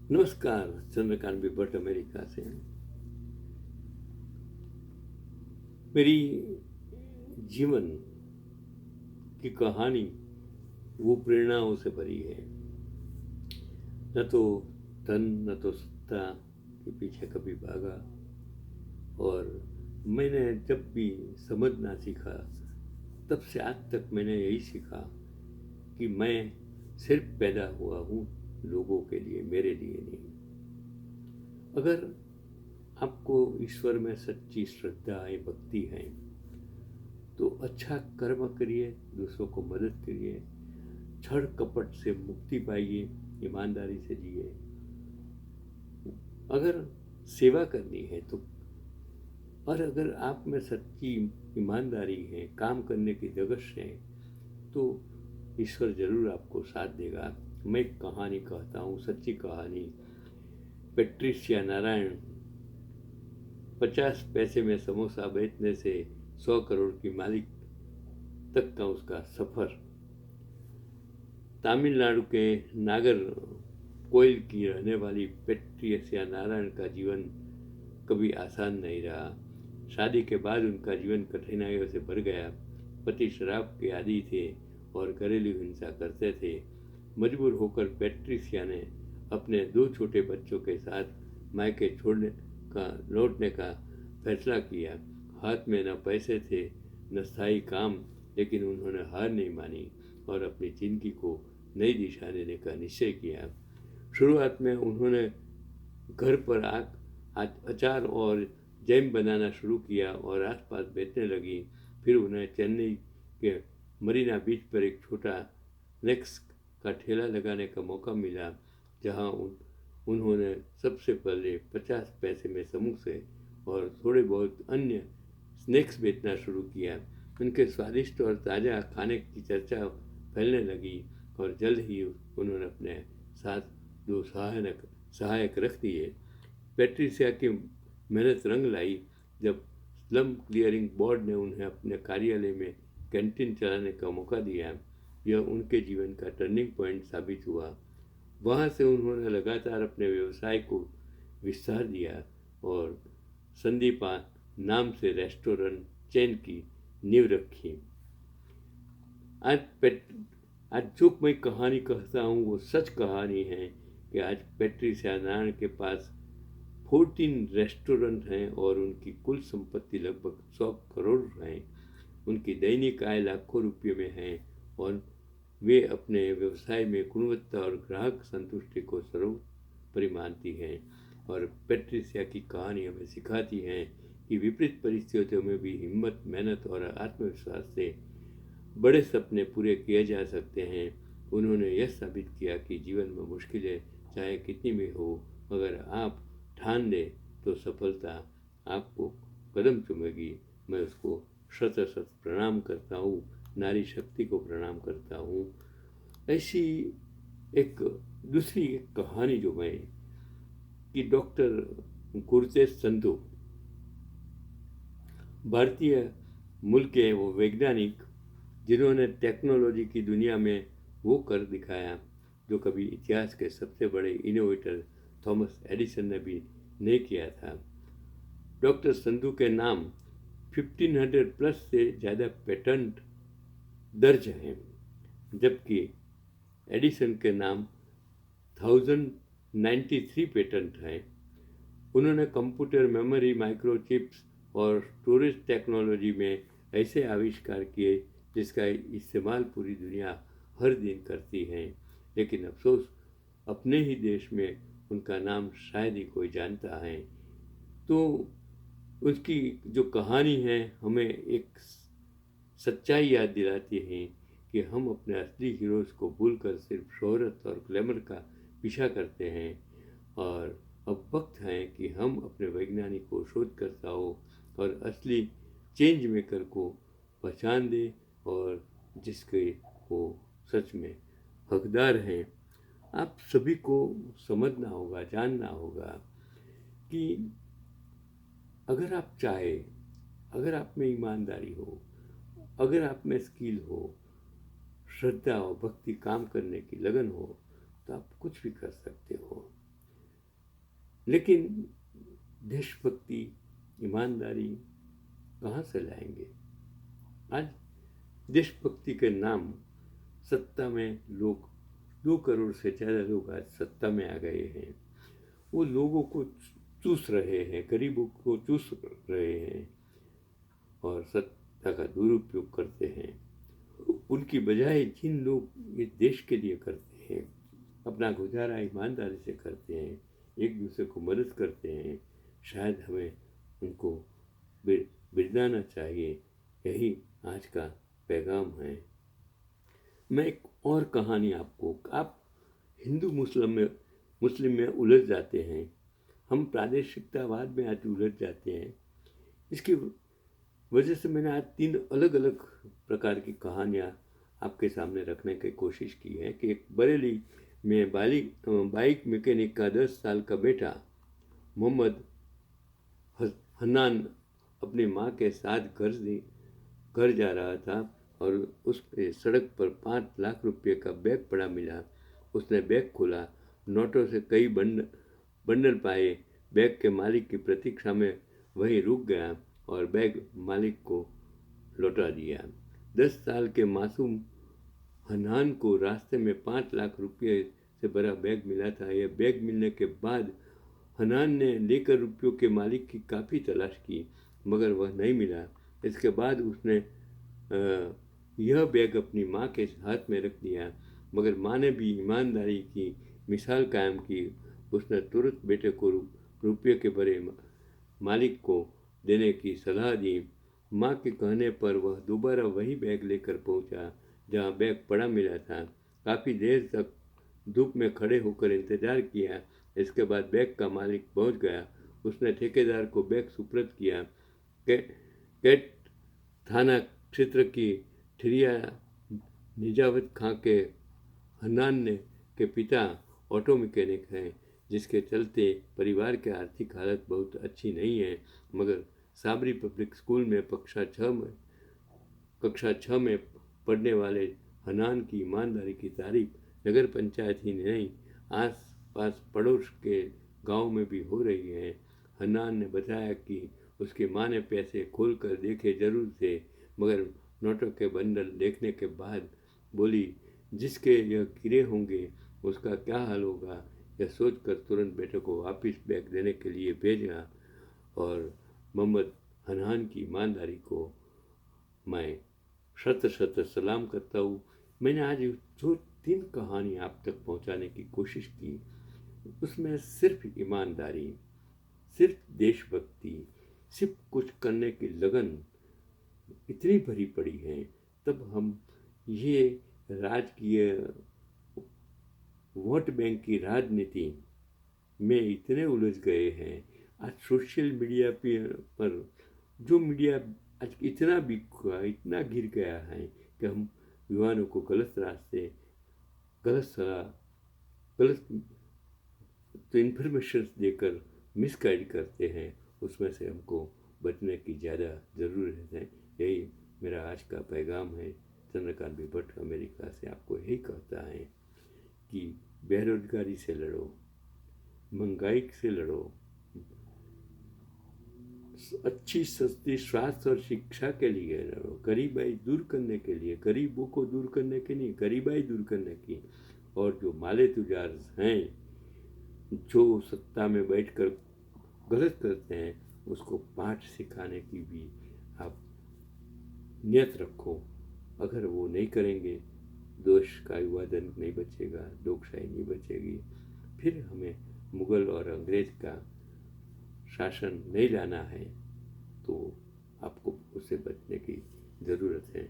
नमस्कार। चंद्रकांत बिबट अमेरिका से। मेरी जीवन की कहानी वो प्रेरणाओं से भरी है। न तो धन न तो सत्ता के पीछे कभी भागा। और मैंने जब भी समझना सीखा तब से आज तक मैंने यही सीखा कि मैं सिर्फ पैदा हुआ हूँ लोगों के लिए, मेरे लिए नहीं। अगर आपको ईश्वर में सच्ची श्रद्धा है, भक्ति है, तो अच्छा कर्म करिए, दूसरों को मदद करिए, छल कपट से मुक्ति पाइए, ईमानदारी से जिए। अगर सेवा करनी है तो, और अगर आप में सच्ची ईमानदारी है, काम करने की दगश है, तो ईश्वर जरूर आपको साथ देगा। मैं एक कहानी कहता हूँ, सच्ची कहानी। पेट्रिशिया नारायण 50 पैसे में समोसा बेचने से 100 करोड़ की मालिक तक का उसका सफर। तमिलनाडु के नागर कोयल की रहने वाली पेट्रिशिया नारायण का जीवन कभी आसान नहीं रहा। शादी के बाद उनका जीवन कठिनाइयों से भर गया। पति शराब के आदी थे और घरेलू हिंसा करते थे। मजबूर होकर पेट्रिशिया ने अपने 2 छोटे बच्चों के साथ मायके छोड़ने का लौटने का फैसला किया। हाथ में न पैसे थे न स्थायी काम, लेकिन उन्होंने हार नहीं मानी और अपनी जिंदगी को नई दिशा देने का निश्चय किया। शुरुआत में उन्होंने घर पर अचार और जैम बनाना शुरू किया और आसपास बेचने लगी। फिर उन्हें चेन्नई के मरीना बीच पर एक छोटा स्नैक्स का ठेला लगाने का मौका मिला, जहां उन्होंने सबसे पहले 50 पैसे में समोसे और थोड़े बहुत अन्य स्नैक्स बेचना शुरू किया। उनके स्वादिष्ट और ताज़ा खाने की चर्चा फैलने लगी और जल्द ही उन्होंने अपने साथ 2 सहायक रख दिए। पेट्रिशिया की मेहनत रंग लाई जब स्लम क्लियरिंग बोर्ड ने उन्हें अपने कार्यालय में कैंटीन चलाने का मौका दिया। यह उनके जीवन का टर्निंग पॉइंट साबित हुआ। वहाँ से उन्होंने लगातार अपने व्यवसाय को विस्तार दिया और संदीपा नाम से रेस्टोरेंट चेन की नींव रखी। आज आज जो मैं कहानी कहता हूँ वो सच कहानी है कि आज पेट्रिशिया नारायण के पास 14 रेस्टोरेंट हैं और उनकी कुल संपत्ति लगभग 100 करोड़ हैं। उनकी दैनिक आय लाखों रुपये में है और वे अपने व्यवसाय में गुणवत्ता और ग्राहक संतुष्टि को सर्वोपरि मानती हैं। और पेट्रिशिया की कहानी हमें सिखाती है कि विपरीत परिस्थितियों में भी हिम्मत, मेहनत और आत्मविश्वास से बड़े सपने पूरे किए जा सकते हैं। उन्होंने यह साबित किया कि जीवन में मुश्किलें चाहे कितनी भी हो, मगर आप ठान लें तो सफलता आपको कदम चूमेगी। मैं उसको शत शत प्रणाम करता हूँ, नारी शक्ति को प्रणाम करता हूँ। ऐसी एक दूसरी एक कहानी जो मैं कि डॉक्टर गुरतेज संधू, भारतीय मूल के वो वैज्ञानिक जिन्होंने टेक्नोलॉजी की दुनिया में वो कर दिखाया जो कभी इतिहास के सबसे बड़े इनोवेटर थॉमस एडिसन ने भी नहीं किया था। डॉक्टर संधू के नाम 1500 प्लस से ज़्यादा पेटेंट दर्ज हैं, जबकि एडिसन के नाम 1093 पेटेंट हैं। उन्होंने कंप्यूटर, मेमोरी, माइक्रोचिप्स और स्टोरेज टेक्नोलॉजी में ऐसे आविष्कार किए जिसका इस्तेमाल पूरी दुनिया हर दिन करती है। लेकिन अफसोस, अपने ही देश में उनका नाम शायद ही कोई जानता है। तो उसकी जो कहानी है हमें एक सच्चाई याद दिलाती है कि हम अपने असली हीरोज़ को भूलकर सिर्फ शोहरत और ग्लैमर का पीछा करते हैं। और अब वक्त है कि हम अपने वैज्ञानिकों, शोधकर्ताओं और असली चेंज मेकर को पहचान दें और जिसके वो सच में हकदार हैं। आप सभी को समझना होगा, जानना होगा कि अगर आप चाहें, अगर आप में ईमानदारी हो, अगर आप में स्किल हो, श्रद्धा हो, भक्ति, काम करने की लगन हो, तो आप कुछ भी कर सकते हो। लेकिन देशभक्ति, ईमानदारी कहाँ से लाएंगे? आज देशभक्ति के नाम सत्ता में लोग 2 करोड़ से ज़्यादा लोग आज सत्ता में आ गए हैं। वो लोगों को चूस रहे हैं, गरीबों को चूस रहे हैं और सत्ता का दुरुपयोग करते हैं। उनकी बजाय जिन लोग ये देश के लिए करते हैं, अपना गुजारा ईमानदारी से करते हैं, एक दूसरे को मदद करते हैं, शायद हमें उनको बिरदाना चाहिए। यही आज का पैगाम है। मैं एक और कहानी आपको, आप हिंदू मुस्लिम में उलझ जाते हैं, हम प्रादेशिकतावाद में आज उलझ जाते हैं। इसकी वजह से मैंने आज 3 अलग अलग प्रकार की कहानियाँ आपके सामने रखने की कोशिश की है कि एक बरेली में बाइक मैकेनिक का 10 साल का बेटा मोहम्मद हन्नान अपनी माँ के साथ घर जा रहा था और उस सड़क पर 5 लाख रुपये का बैग पड़ा मिला। उसने बैग खोला, नोटों से कई बंडल पाए। बैग के मालिक की प्रतीक्षा में वहीं रुक गया और बैग मालिक को लौटा दिया। 10 साल के मासूम हन्नान को रास्ते में 5 लाख रुपये से भरा बैग मिला था। यह बैग मिलने के बाद हन्नान ने लेकर रुपयों के मालिक की काफ़ी तलाश की, मगर वह नहीं मिला। इसके बाद उसने यह बैग अपनी माँ के हाथ में रख दिया, मगर माँ ने भी ईमानदारी की मिसाल कायम की। उसने तुरंत बेटे को रुपये के भरे मालिक को देने की सलाह दी। माँ के कहने पर वह दोबारा वही बैग लेकर पहुंचा जहां बैग पड़ा मिला था। काफ़ी देर तक धूप में खड़े होकर इंतजार किया। इसके बाद बैग का मालिक पहुंच गया। उसने ठेकेदार को बैग सुपुर्द किया। कैट थाना क्षेत्र की ठिरिया निजावत खां के हन्नान के पिता ऑटो मैकेनिक हैं, जिसके चलते परिवार की आर्थिक हालत बहुत अच्छी नहीं है, मगर साबरी पब्लिक स्कूल में कक्षा 6 में पढ़ने वाले हन्नान की ईमानदारी की तारीफ नगर पंचायत ही नहीं, आस पास पड़ोस के गांव में भी हो रही है। हन्नान ने बताया कि उसकी माँ ने पैसे खोल कर देखे जरूर थे, मगर नोटों के बंडल देखने के बाद बोली, जिसके यह गिरे होंगे उसका क्या हाल होगा। यह सोचकर तुरंत बेटे को वापस बैग देने के लिए भेजा और मोहम्मद हन्नान की ईमानदारी को मैं शत शत सलाम करता हूँ। मैंने आज जो 3 कहानी आप तक पहुँचाने की कोशिश की, उसमें सिर्फ ईमानदारी, सिर्फ देशभक्ति, सिर्फ कुछ करने की लगन इतनी भरी पड़ी है। तब हम ये राजकीय वोट बैंक की राजनीति में इतने उलझ गए हैं। आज सोशल मीडिया पर जो मीडिया आज इतना इतना गिर गया है कि हम युवाओं को गलत रास्ते, गलत सलाह, गलत तो इन्फॉर्मेशन देकर मिसगाइड करते हैं। उसमें से हमको बचने की ज़्यादा ज़रूरत है। यही मेरा आज का पैगाम है। चंद्रकांत भट्ट अमेरिका से आपको यही कहता है कि बेरोजगारी से लड़ो, महंगाई से लड़ो, अच्छी सस्ती स्वास्थ्य और शिक्षा के लिए लड़ो, गरीबाई दूर करने के लिए, गरीबों को दूर करने के नहीं, गरीबाई दूर करने की। और जो माले तुजार हैं, जो सत्ता में बैठकर गलत करते हैं, उसको पाठ सिखाने की भी आप नियत रखो। अगर वो नहीं करेंगे, देश का युवा धन नहीं बचेगा, लोकशाही नहीं बचेगी। फिर हमें मुगल और अंग्रेज का शासन नहीं लाना है, तो आपको उससे बचने की ज़रूरत है।